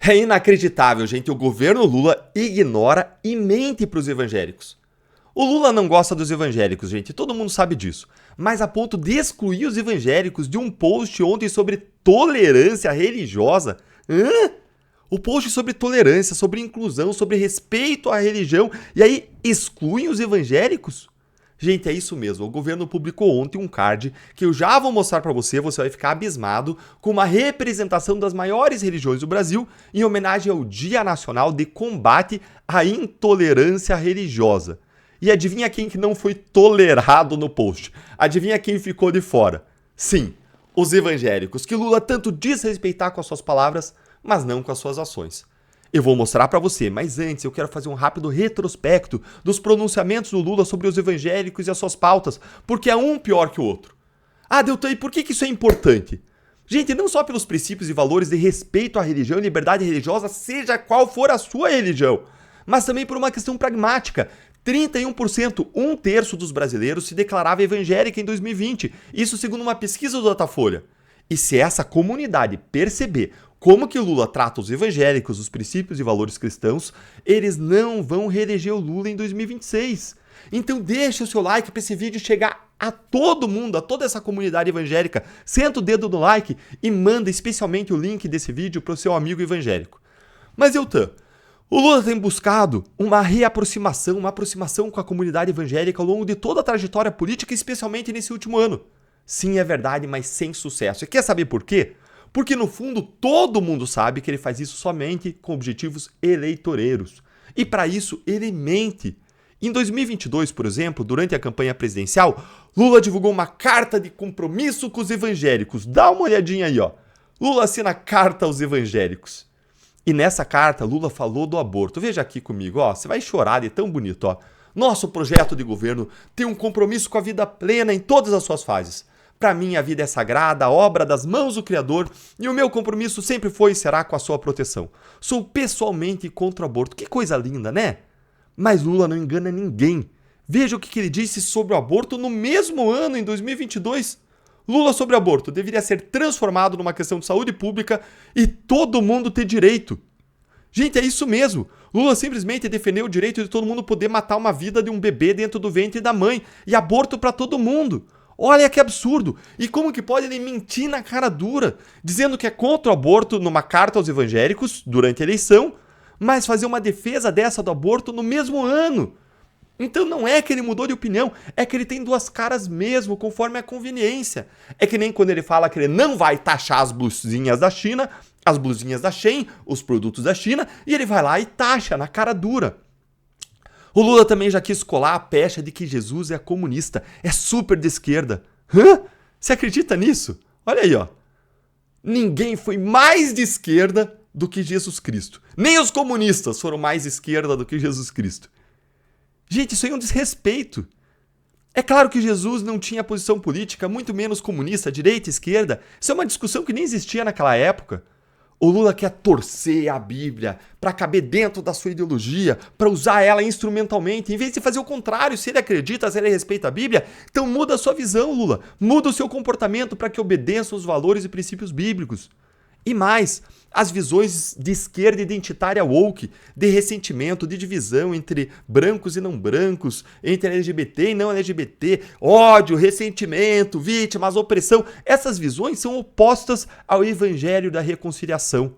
É inacreditável, gente. O governo Lula ignora e mente para os evangélicos. O Lula não gosta dos evangélicos, gente. Todo mundo sabe disso. Mas a ponto de excluir os evangélicos de um post ontem sobre tolerância religiosa. O post sobre tolerância, sobre inclusão, sobre respeito à religião. E aí excluem os evangélicos? Gente, é isso mesmo. O governo publicou ontem um card que eu já vou mostrar para você. Você vai ficar abismado com uma representação das maiores religiões do Brasil em homenagem ao Dia Nacional de Combate à Intolerância Religiosa. E adivinha quem que não foi tolerado no post? Adivinha quem ficou de fora? Sim, os evangélicos, que Lula tanto diz respeitar com as suas palavras, mas não com as suas ações. Eu vou mostrar pra você, mas antes eu quero fazer um rápido retrospecto dos pronunciamentos do Lula sobre os evangélicos e as suas pautas, porque é um pior que o outro. Ah, Deltan, e por que isso é importante? Gente, não só pelos princípios e valores de respeito à religião e liberdade religiosa, seja qual for a sua religião, mas também por uma questão pragmática. 31%, um terço dos brasileiros se declarava evangélica em 2020, isso segundo uma pesquisa do Datafolha. E se essa comunidade perceber como que o Lula trata os evangélicos, os princípios e valores cristãos, eles não vão reeleger o Lula em 2026. Então deixa o seu like para esse vídeo chegar a todo mundo, a toda essa comunidade evangélica. Senta o dedo no like e manda especialmente o link desse vídeo para o seu amigo evangélico. Mas Deltan, o Lula tem buscado uma reaproximação, uma aproximação com a comunidade evangélica ao longo de toda a trajetória política, especialmente nesse último ano. Sim, é verdade, mas sem sucesso. E quer saber por quê? Porque no fundo todo mundo sabe que ele faz isso somente com objetivos eleitoreiros. E para isso ele mente. Em 2022, por exemplo, durante a campanha presidencial, Lula divulgou uma carta de compromisso com os evangélicos. Dá uma olhadinha aí, ó. Lula assina a carta aos evangélicos. E nessa carta, Lula falou do aborto. Veja aqui comigo, ó. Você vai chorar de tão bonito, ó. Nosso projeto de governo tem um compromisso com a vida plena em todas as suas fases. Para mim, a vida é sagrada, obra das mãos do Criador, e o meu compromisso sempre foi e será com a sua proteção. Sou pessoalmente contra o aborto. Que coisa linda, né? Mas Lula não engana ninguém. Veja o que ele disse sobre o aborto no mesmo ano, em 2022. Lula sobre aborto deveria ser transformado numa questão de saúde pública e todo mundo ter direito. Gente, é isso mesmo. Lula simplesmente defendeu o direito de todo mundo poder matar uma vida de um bebê dentro do ventre da mãe e aborto para todo mundo. Olha que absurdo! E como que pode ele mentir na cara dura, dizendo que é contra o aborto numa carta aos evangélicos durante a eleição, mas fazer uma defesa dessa do aborto no mesmo ano? Então não é que ele mudou de opinião, é que ele tem duas caras mesmo, conforme a conveniência. É que nem quando ele fala que ele não vai taxar as blusinhas da China, as blusinhas da Shein, os produtos da China, e ele vai lá e taxa na cara dura. O Lula também já quis colar a pecha de que Jesus é comunista, é super de esquerda. Você acredita nisso? Olha aí, ó. Ninguém foi mais de esquerda do que Jesus Cristo. Nem os comunistas foram mais de esquerda do que Jesus Cristo. Gente, isso aí é um desrespeito. É claro que Jesus não tinha posição política, muito menos comunista, direita, esquerda. Isso é uma discussão que nem existia naquela época. O Lula quer torcer a Bíblia para caber dentro da sua ideologia, para usar ela instrumentalmente, em vez de fazer o contrário. Se ele acredita, se ele respeita a Bíblia, então muda a sua visão, Lula. Muda o seu comportamento para que obedeça os valores e princípios bíblicos. E mais, as visões de esquerda identitária woke, de ressentimento, de divisão entre brancos e não brancos, entre LGBT e não LGBT, ódio, ressentimento, vítimas, opressão, essas visões são opostas ao evangelho da reconciliação.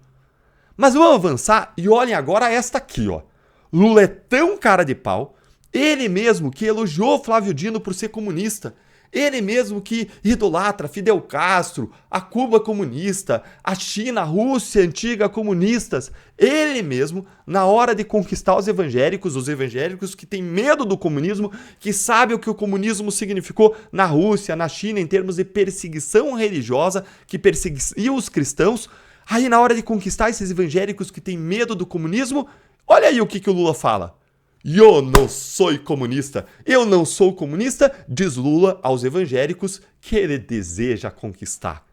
Mas vamos avançar e olhem agora esta aqui, ó. Lula é tão cara de pau, ele mesmo que elogiou Flávio Dino por ser comunista, ele mesmo que idolatra Fidel Castro, a Cuba comunista, a China, a Rússia antiga comunistas. Ele mesmo, na hora de conquistar os evangélicos que têm medo do comunismo, que sabem o que o comunismo significou na Rússia, na China, em termos de perseguição religiosa, que perseguia os cristãos. Aí na hora de conquistar esses evangélicos que têm medo do comunismo, olha aí o que o Lula fala. Eu não sou comunista. Eu não sou comunista, diz Lula aos evangélicos que ele deseja conquistar.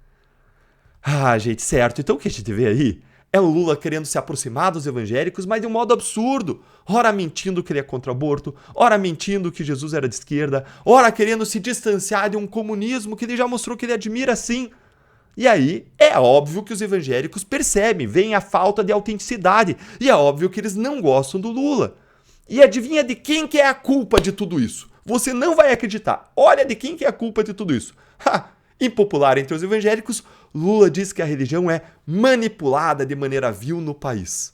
Ah, gente, certo. Então o que a gente vê aí é o Lula querendo se aproximar dos evangélicos, mas de um modo absurdo. Ora mentindo que ele é contra o aborto, ora mentindo que Jesus era de esquerda, ora querendo se distanciar de um comunismo que ele já mostrou que ele admira sim. E aí é óbvio que os evangélicos percebem, veem a falta de autenticidade. E é óbvio que eles não gostam do Lula. E adivinha de quem que é a culpa de tudo isso? Você não vai acreditar. Olha de quem que é a culpa de tudo isso. Impopular entre os evangélicos, Lula diz que a religião é manipulada de maneira vil no país.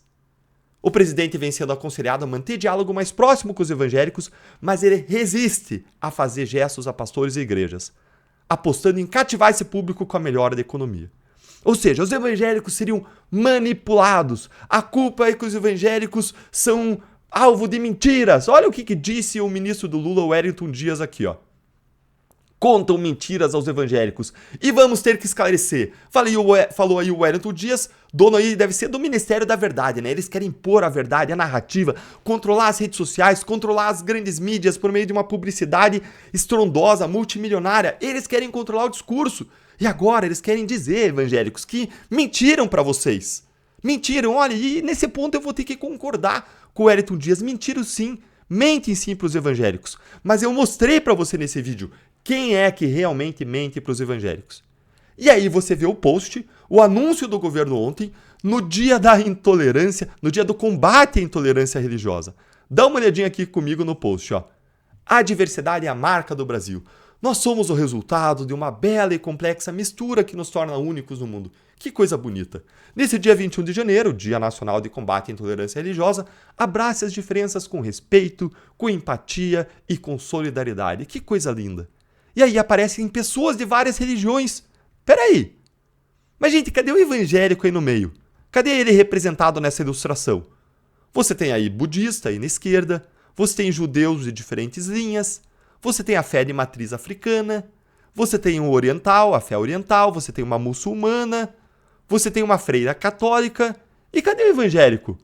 O presidente vem sendo aconselhado a manter diálogo mais próximo com os evangélicos, mas ele resiste a fazer gestos a pastores e igrejas, apostando em cativar esse público com a melhora da economia. Ou seja, os evangélicos seriam manipulados. A culpa é que os evangélicos são alvo de mentiras. Olha o que disse o ministro do Lula, o Wellington Dias, aqui, ó. Contam mentiras aos evangélicos e vamos ter que esclarecer. Falou aí o Wellington Dias, dono aí deve ser do Ministério da Verdade, né? Eles querem impor a verdade, a narrativa, controlar as redes sociais, controlar as grandes mídias por meio de uma publicidade estrondosa, multimilionária. Eles querem controlar o discurso. E agora eles querem dizer, evangélicos, que mentiram para vocês. Mentiram, olha, e nesse ponto eu vou ter que concordar com o Wellington Dias. Mentiram sim, mentem sim para os evangélicos. Mas eu mostrei para você nesse vídeo quem é que realmente mente para os evangélicos. E aí você vê o post, o anúncio do governo ontem, no dia da intolerância, no dia do combate à intolerância religiosa. Dá uma olhadinha aqui comigo no post, ó. A diversidade é a marca do Brasil. Nós somos o resultado de uma bela e complexa mistura que nos torna únicos no mundo. Que coisa bonita. Nesse dia 21 de janeiro, Dia Nacional de Combate à Intolerância Religiosa, abrace as diferenças com respeito, com empatia e com solidariedade. Que coisa linda. E aí aparecem pessoas de várias religiões. Peraí. Mas, gente, cadê o evangélico aí no meio? Cadê ele representado nessa ilustração? Você tem aí budista aí na esquerda, você tem judeus de diferentes linhas, você tem a fé de matriz africana, você tem o oriental, a fé oriental, você tem uma muçulmana, você tem uma freira católica. E cadê o evangélico?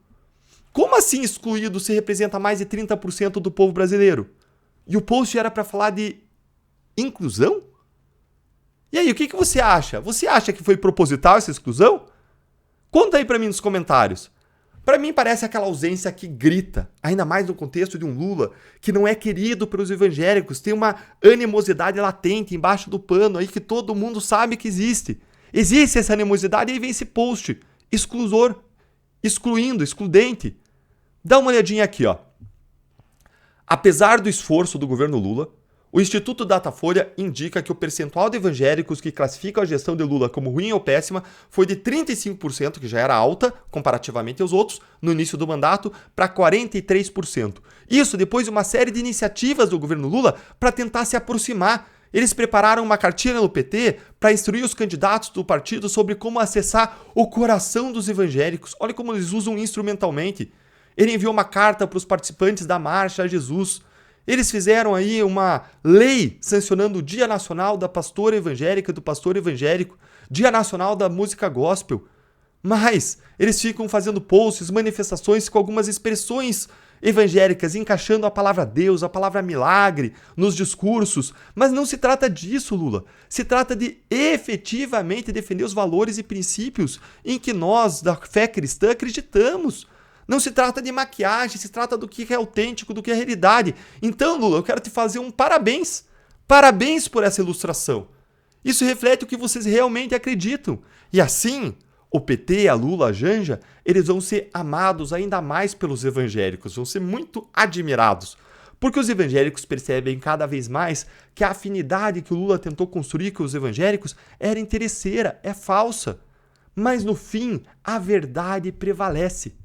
Como assim excluído se representa mais de 30% do povo brasileiro? E o post era para falar de inclusão? E aí, o que você acha? Você acha que foi proposital essa exclusão? Conta aí pra mim nos comentários. Pra mim parece aquela ausência que grita, ainda mais no contexto de um Lula que não é querido pelos evangélicos, tem uma animosidade latente embaixo do pano aí que todo mundo sabe que existe. Existe essa animosidade e aí vem esse post exclusor, excludente. Dá uma olhadinha aqui, ó. Apesar do esforço do governo Lula, o Instituto Datafolha indica que o percentual de evangélicos que classificam a gestão de Lula como ruim ou péssima foi de 35%, que já era alta comparativamente aos outros, no início do mandato, para 43%. Isso depois de uma série de iniciativas do governo Lula para tentar se aproximar. Eles prepararam uma cartilha no PT para instruir os candidatos do partido sobre como acessar o coração dos evangélicos. Olha como eles usam instrumentalmente. Ele enviou uma carta para os participantes da Marcha a Jesus. Eles fizeram aí uma lei sancionando o Dia Nacional da Pastora Evangélica, do Pastor Evangélico, Dia Nacional da Música Gospel. Mas eles ficam fazendo posts, manifestações com algumas expressões evangélicas, encaixando a palavra Deus, a palavra milagre nos discursos. Mas não se trata disso, Lula. Se trata de efetivamente defender os valores e princípios em que nós, da fé cristã, acreditamos. Não se trata de maquiagem, se trata do que é autêntico, do que é realidade. Então, Lula, eu quero te fazer um parabéns. Parabéns por essa ilustração. Isso reflete o que vocês realmente acreditam. E assim, o PT, a Lula, a Janja, eles vão ser amados ainda mais pelos evangélicos, vão ser muito admirados. Porque os evangélicos percebem cada vez mais que a afinidade que o Lula tentou construir com os evangélicos era interesseira, é falsa. Mas no fim, a verdade prevalece.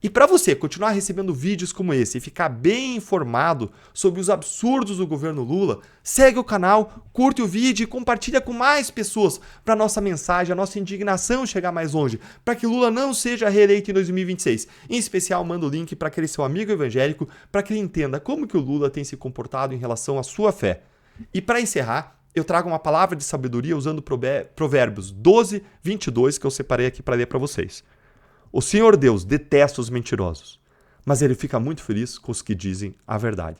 E para você continuar recebendo vídeos como esse e ficar bem informado sobre os absurdos do governo Lula, segue o canal, curte o vídeo e compartilha com mais pessoas para nossa mensagem, a nossa indignação chegar mais longe, para que Lula não seja reeleito em 2026. Em especial, manda o link para aquele seu amigo evangélico para que ele entenda como que o Lula tem se comportado em relação à sua fé. E para encerrar, eu trago uma palavra de sabedoria usando Provérbios 12, 22, que eu separei aqui para ler para vocês. O Senhor Deus detesta os mentirosos, mas ele fica muito feliz com os que dizem a verdade.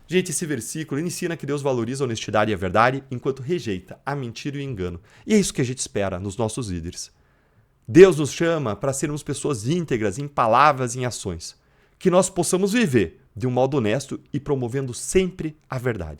Gente, esse versículo ensina que Deus valoriza a honestidade e a verdade, enquanto rejeita a mentira e o engano. E é isso que a gente espera nos nossos líderes. Deus nos chama para sermos pessoas íntegras em palavras e em ações. Que nós possamos viver de um modo honesto e promovendo sempre a verdade.